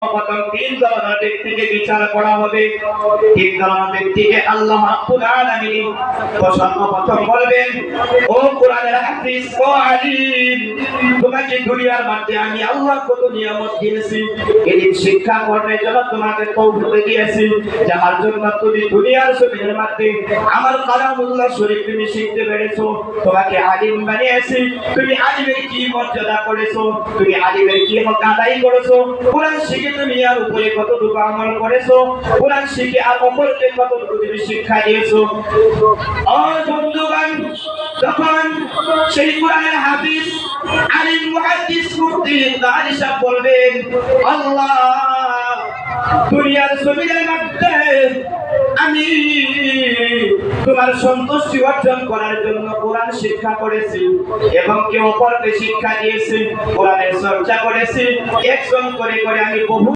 প্রথম তিন ধরনের ব্যক্তিকে বিচার করা হবে। তিন ধরনের ব্যক্তিকে আল্লাহ রাব্বুল আলামিন সর্বপ্রথম বলবেন, ও কোরআনের হাফিজ, ও আলিম, তোমাকে দুনিয়ার মধ্যে আমি আল্লাহ কত নিয়ামত দিয়েছি, ইলম শিক্ষা করার জন্য তোমাকে তৌফিক দিয়েছি, যার জন্য তুমি দুনিয়ার জমিনের মধ্যে আমার কালামুল্লাহ শরীফ তুমি শিখতে পেরেছো। তোমাকে আলিম বানিয়েছি, তুমি আলিমের কি মর্যাদা করেছো, তুমি আলিমের কি হক আদায় করেছো, কোরআন শিখে তুমি আর উপরে কতটুকু আমল করেছো, কোরআন শিখে আর অপরকে কতটুকু তুমি শিক্ষা দিয়েছো। ও বন্ধুগণ, তখন সেই কোরআনের হাফিজ আলিম মুহাদ্দিস মুফতি দারি সাহেব বলবেন, আল্লাহ দুনিয়ার জমিনের মধ্যে আমি তোমার সন্তুষ্টি অর্জন করার জন্য কোরআন শিক্ষা করেছি এবং কেউ অপরকে শিক্ষা দিয়েছি, কোরআনের চর্চা করেছি, একজন করে করে আমি বহু